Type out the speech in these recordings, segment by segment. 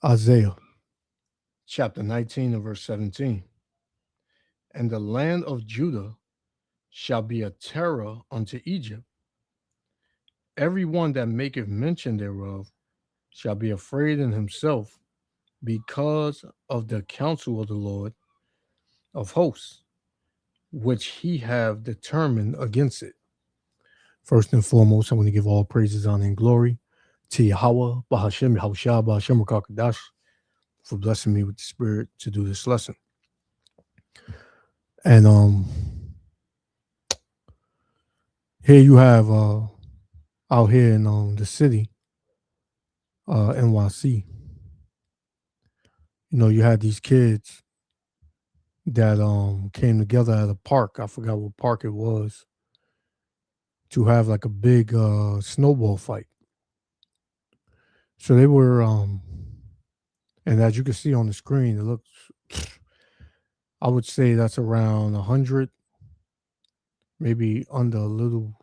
Isaiah chapter 19 and verse 17. And the land of Judah shall be a terror unto Egypt. Every one that maketh mention thereof shall be afraid in himself because of the counsel of the Lord of hosts, which he have determined against it. First and foremost, I want to give all praises, honor, and glory to Yahweh, Bahashem, Yahushua, Bahashem, Rakakadash, for blessing me with the spirit to do this lesson. And here you have out here in the city, NYC, you had these kids that came together at a park. I forgot what park it was, to have like a big snowball fight. So they were and as you can see on the screen, it looks, I would say that's around 100, maybe a little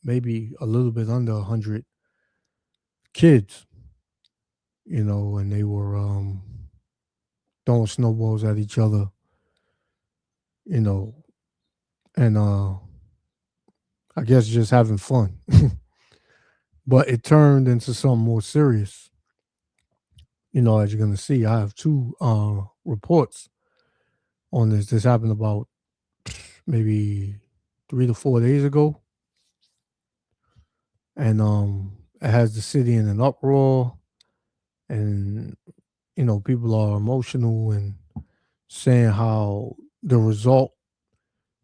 bit under 100 kids, and they were throwing snowballs at each other, and I guess just having fun. But it turned into something more serious. As you're going to see, I have two reports on this. This happened about maybe 3 to 4 days ago. And it has the city in an uproar. And, people are emotional and saying how the result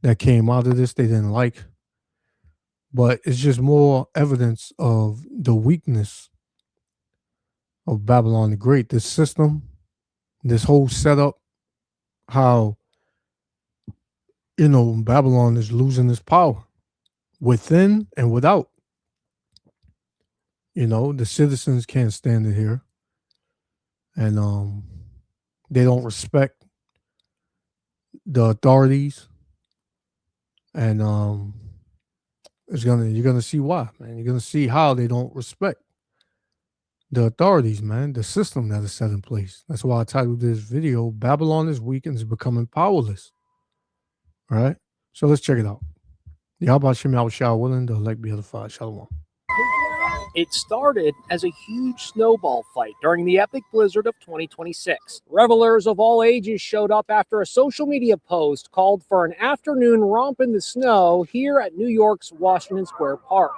that came out of this they didn't like. But it's just more evidence of the weakness of Babylon the Great. This system, this whole setup, how, Babylon is losing its power within and without. The citizens can't stand it here. And they don't respect the authorities. And you're gonna see why, man. You're gonna see how they don't respect the authorities, man, the system that is set in place. That's why I titled this video, Babylon is Weak and is Becoming Powerless. All right? So let's check it out. Yahweh Shem Yahushua willing, the elect be edified. Shalom. It started as a huge snowball fight during the epic blizzard of 2026. Revelers of all ages showed up after a social media post called for an afternoon romp in the snow here at New York's Washington Square Park.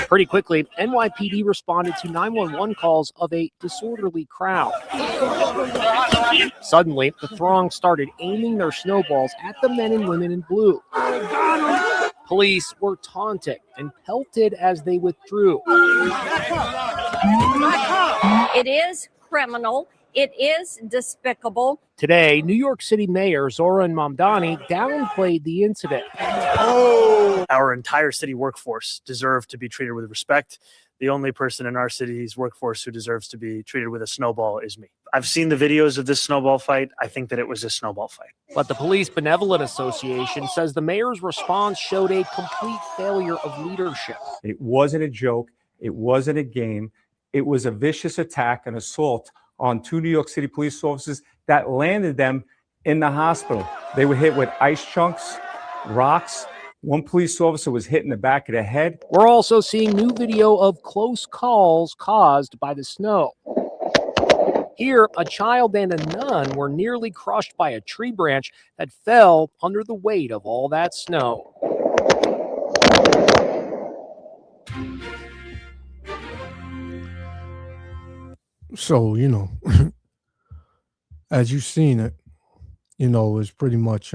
Pretty quickly, NYPD responded to 911 calls of a disorderly crowd. Suddenly, the throng started aiming their snowballs at the men and women in blue. Police were taunted and pelted as they withdrew. It is criminal. It is despicable. Today, New York City Mayor Zoran Mamdani downplayed the incident. Our entire city workforce deserve to be treated with respect. The only person in our city's workforce who deserves to be treated with a snowball is me. I've seen the videos of this snowball fight. I think that it was a snowball fight. But the Police Benevolent Association says the mayor's response showed a complete failure of leadership. It wasn't a joke. It wasn't a game. It was a vicious attack and assault on two New York City police officers that landed them in the hospital. They were hit with ice chunks, rocks. One police officer was hit in the back of the head. We're also seeing new video of close calls caused by the snow. Here, a child and a nun were nearly crushed by a tree branch that fell under the weight of all that snow. So, as you've seen it, it's pretty much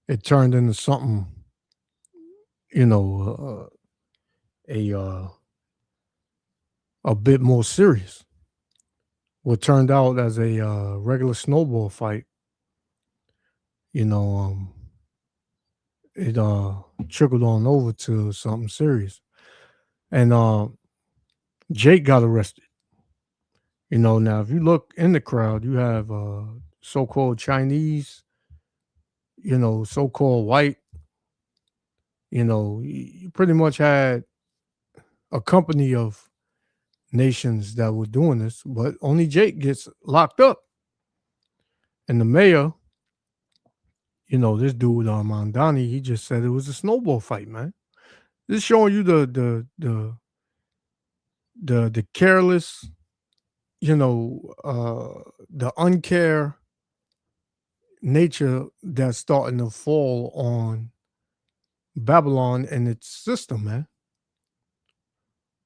it turned into something, a bit more serious. What turned out as a regular snowball fight, it trickled on over to something serious. And Jake got arrested. Now if you look in the crowd, you have so-called Chinese, so-called white. You pretty much had a company of nations that were doing this, but only Jake gets locked up. And the mayor, this dude Mondani, he just said it was a snowball fight, man. This is showing you the careless, the uncare nature that's starting to fall on Babylon and its system, man.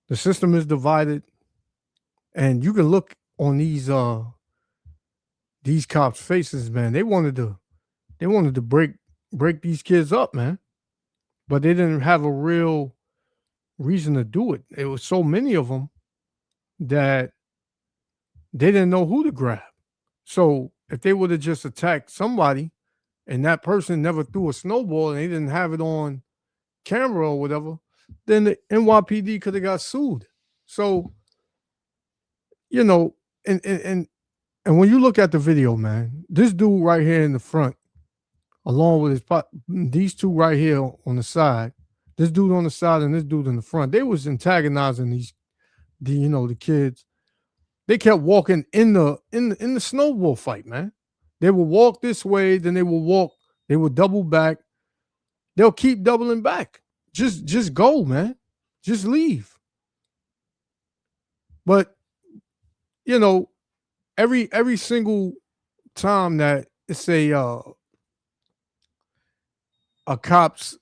The system is divided, and you can look on these cops' faces, man. They wanted to break these kids up, man, but they didn't have a real reason to do it. It was so many of them that they didn't know who to grab. So if they would have just attacked somebody and that person never threw a snowball and they didn't have it on camera or whatever, then the NYPD could have got sued. So, and when you look at the video, man, this dude right here in the front, along with these two right here on the side, this dude on the side and this dude in the front, they was antagonizing the kids. They kept walking in the snowball fight, man. They would walk this way, then they would double back. They'll keep doubling back. Just go, man. Just leave. But every single time that it's a cop's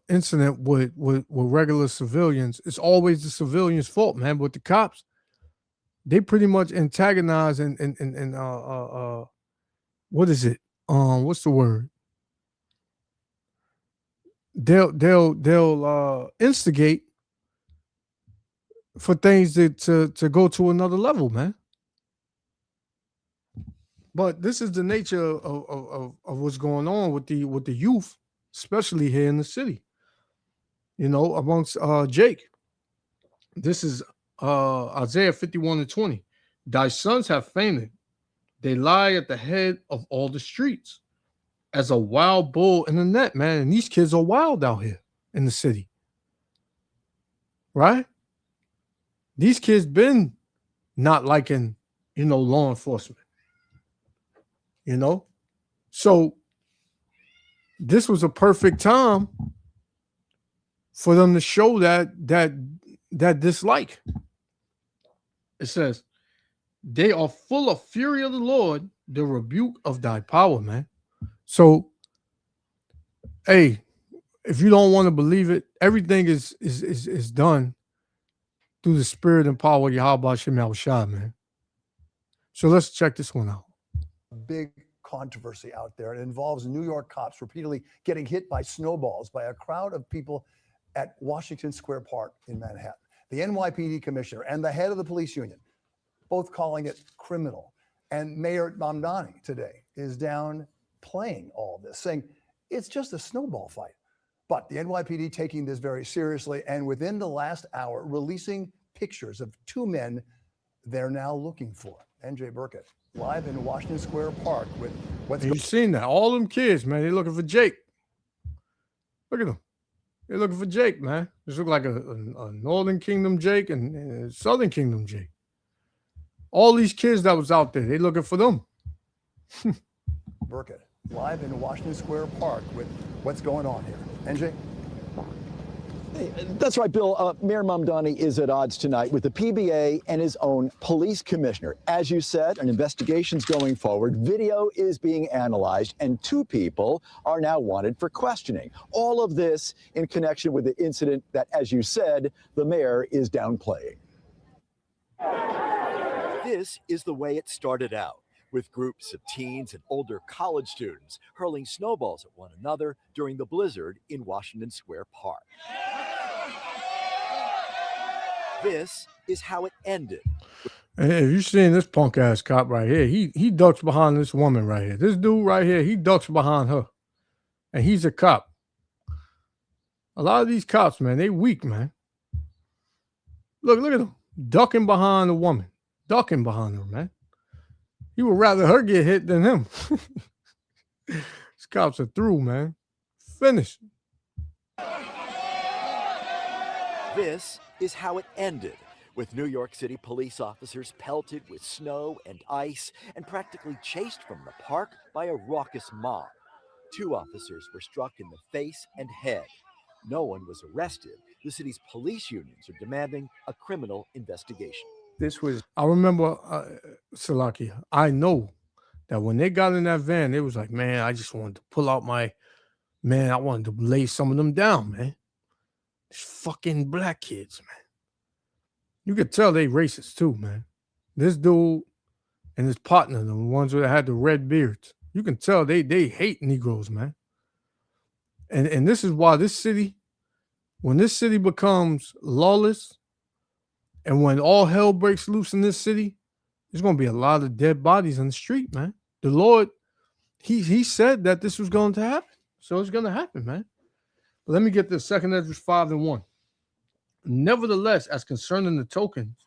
incident with regular civilians, it's always the civilians' fault, man. But the cops, they pretty much antagonize and what is it? What's the word? They'll instigate for things to go to another level, man. But this is the nature of what's going on with the youth, especially here in the city. Amongst Jake. This is Isaiah 51:20. Thy sons have fainted. They lie at the head of all the streets as a wild bull in the net, man. And these kids are wild out here in the city. Right? These kids been not liking, law enforcement. So this was a perfect time for them to show that dislike. It says, they are full of fury of the Lord, the rebuke of thy power, man. So, hey, if you don't want to believe it, everything is done through the spirit and power of Yahweh Shem Yahushua, man. So let's check this one out. Big controversy out there. It involves New York cops repeatedly getting hit by snowballs by a crowd of people at Washington Square Park in Manhattan. The NYPD commissioner and the head of the police union both calling it criminal. And Mayor Mamdani today is down playing all this, saying it's just a snowball fight. But the NYPD taking this very seriously, and within the last hour, releasing pictures of two men they're now looking for. NJ Burkett, live in Washington Square Park with what's You've seen that. All them kids, man, they're looking for Jake. Look at them. They're looking for Jake, man. This look like a Northern Kingdom Jake and a Southern Kingdom Jake. All these kids that was out there, they looking for them. Burkett, live in Washington Square Park with what's going on here. NJ? That's right, Bill. Mayor Mamdani is at odds tonight with the PBA and his own police commissioner. As you said, an investigation's going forward. Video is being analyzed, and two people are now wanted for questioning. All of this in connection with the incident that, as you said, the mayor is downplaying. This is the way it started out, with groups of teens and older college students hurling snowballs at one another during the blizzard in Washington Square Park. This is how it ended. Hey, if you're seeing this punk ass cop right here, he ducks behind this woman right here. This dude right here, he ducks behind her. And he's a cop. A lot of these cops, man, they weak, man. Look at them. Ducking behind the woman. Ducking behind her, man. He would rather her get hit than him. These cops are through, man. Finished. This is how it ended, with New York City police officers pelted with snow and ice and practically chased from the park by a raucous mob. 2 officers were struck in the face and head. No one was arrested. The city's police unions are demanding a criminal investigation. This was I remember, Salakia, I know that when they got in that van, it was like, man, I just wanted to pull out I wanted to lay some of them down, man. These fucking black kids, man. You could tell they racist too, man. This dude and his partner, the ones that had the red beards, you can tell they hate Negroes, man. And this is why this city, when this city becomes lawless and when all hell breaks loose in this city, there's going to be a lot of dead bodies on the street, man. The Lord, he said that this was going to happen. So it's going to happen, man. But let me get this, 2 Ezra 5:1. Nevertheless, as concerning the tokens,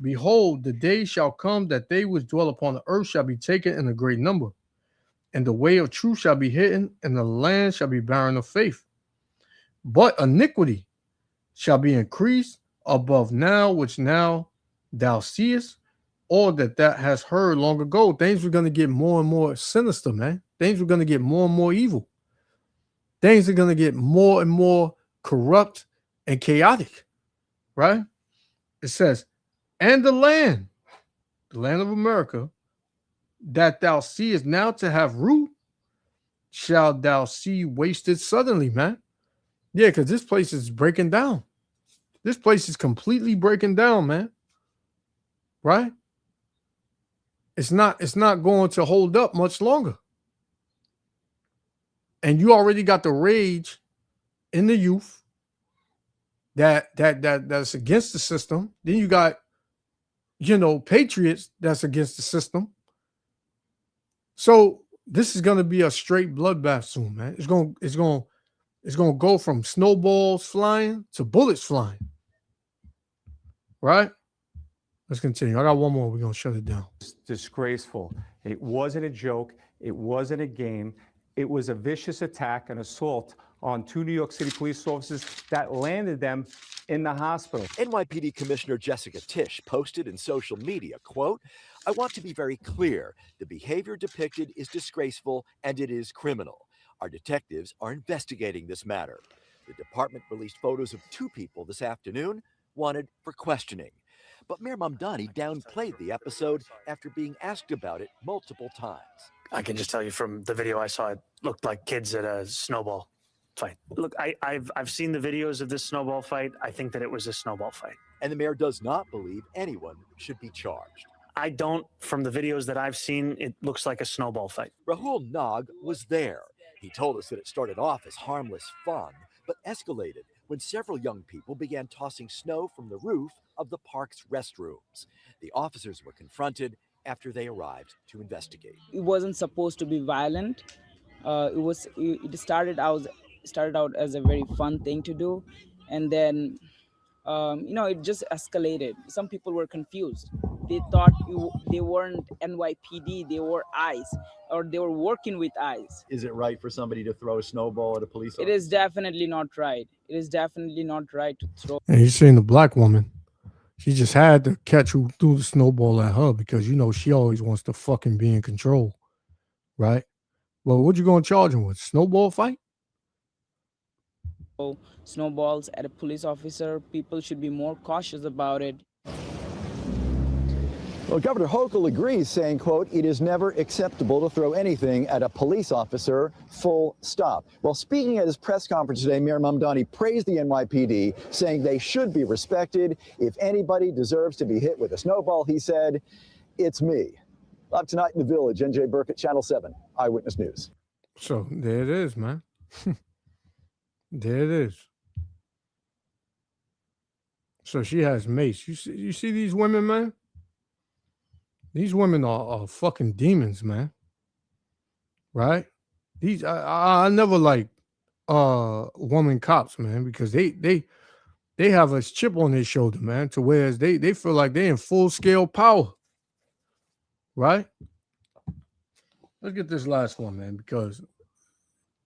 behold, the day shall come that they which dwell upon the earth shall be taken in a great number, and the way of truth shall be hidden, and the land shall be barren of faith. But iniquity shall be increased above now, which now thou seest, or that hast heard long ago. Things were going to get more and more sinister, man. Things were going to get more and more evil. Things are going to get more and more corrupt and chaotic, right? It says, and the land of America, that thou seest now to have root, shall thou see wasted suddenly, man. Yeah, because this place is breaking down. This place is completely breaking down, man. Right? It's not going to hold up much longer. And you already got the rage in the youth that's against the system. Then you got, patriots that's against the system. So this is going to be a straight bloodbath soon, man. It's going to go from snowballs flying to bullets flying. Right? Let's continue. I got one more. We're going to shut it down. It's disgraceful. It wasn't a joke. It wasn't a game. It was a vicious attack and assault on 2 New York City police officers that landed them in the hospital. NYPD Commissioner Jessica Tisch posted in social media, quote, "I want to be very clear. The behavior depicted is disgraceful and it is criminal. Our detectives are investigating this matter." The department released photos of 2 people this afternoon wanted for questioning. But Mayor Mamdani downplayed the episode after being asked about it multiple times. I can just tell you from the video I saw, it looked like kids at a snowball fight. Look, I've seen the videos of this snowball fight. I think that it was a snowball fight. And the mayor does not believe anyone should be charged. I don't. From the videos that I've seen, it looks like a snowball fight. Rahul Nag was there. He told us that it started off as harmless fun, but escalated when several young people began tossing snow from the roof of the park's restrooms. The officers were confronted after they arrived to investigate. It wasn't supposed to be violent. It started out as a very fun thing to do, and then it just escalated. Some people were confused. They thought they weren't NYPD, they were ICE, or they were working with ICE. Is it right for somebody to throw a snowball at a police officer? It is definitely not right. It is definitely not right to throw. And you seen the black woman. She just had to catch who threw the snowball at her because, she always wants to fucking be in control. Right? Well, what you going to charge him with? Snowball fight? Snowballs at a police officer. People should be more cautious about it. Well, Governor Hochul agrees, saying, quote, "It is never acceptable to throw anything at a police officer, full stop." Well, speaking at his press conference today, Mayor Mamdani praised the NYPD, saying they should be respected. If anybody deserves to be hit with a snowball, he said, "It's me." Live tonight in the Village, NJ Burkett, Channel 7, Eyewitness News. So there it is, man. There it is. So she has mace. You see these women, man? These women are fucking demons, man. Right? These I never like woman cops, man, because they have a chip on their shoulder, man, to whereas they feel like they're in full scale power. Right? Let's get this last one, man, because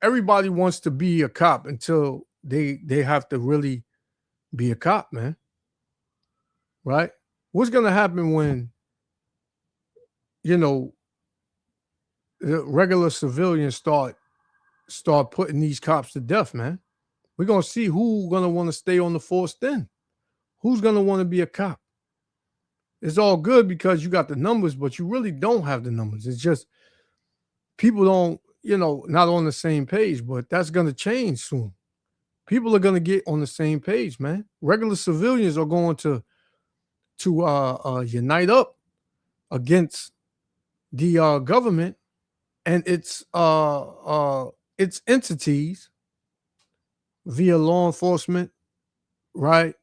everybody wants to be a cop until they have to really be a cop, man. right? What's going to happen when, you know, the regular civilians start putting these cops to death, man? We're going to see who's going to want to stay on the force then. Who's going to want to be a cop? It's all good because you got the numbers, but you really don't have the numbers. It's just people don't, not on the same page, but that's going to change soon. People are going to get on the same page, man. Regular civilians are going to unite up against the government and its entities via law enforcement, right?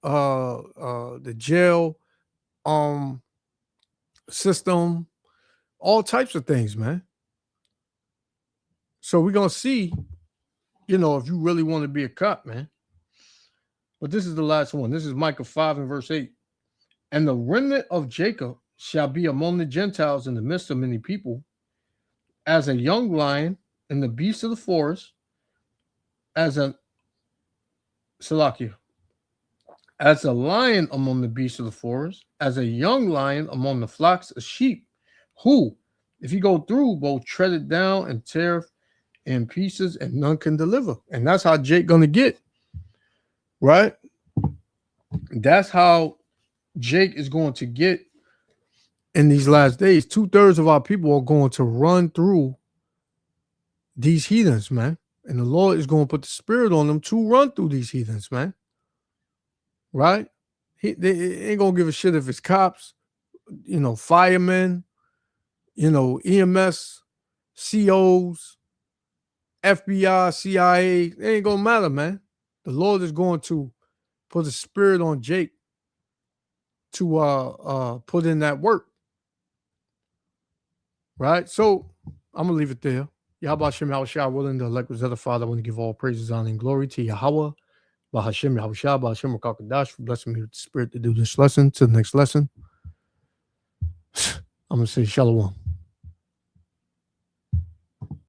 The jail system, all types of things, man. So we're gonna see, if you really want to be a cop, man. But this is the last one. This is Micah 5 and verse 8. And the remnant of Jacob shall be among the Gentiles in the midst of many people, as a young lion in the beasts of the forest, as a lion among the beasts of the forest, as a young lion among the flocks of sheep, who, if you go through, both tread it down and tear in pieces, and none can deliver. And that's how Jake gonna get, right? That's how Jake is going to get in these last days. 2/3 of our people are going to run through these heathens, man. And the Lord is going to put the spirit on them to run through these heathens, man. Right? They ain't going to give a shit if it's cops, firemen, EMS, COs, FBI, CIA. It ain't going to matter, man. The Lord is going to put the spirit on Jake to put in that work. Right? So I'm going to leave it there. Yahweh Hashem Yahushua, willing to elect Rosetta Father, I want to give all praises, honor, and glory to Yahweh, Bahashem Yahushua, Bahashem Rakakadash, for blessing me with the spirit to do this lesson. To the next lesson, I'm going to say Shalom.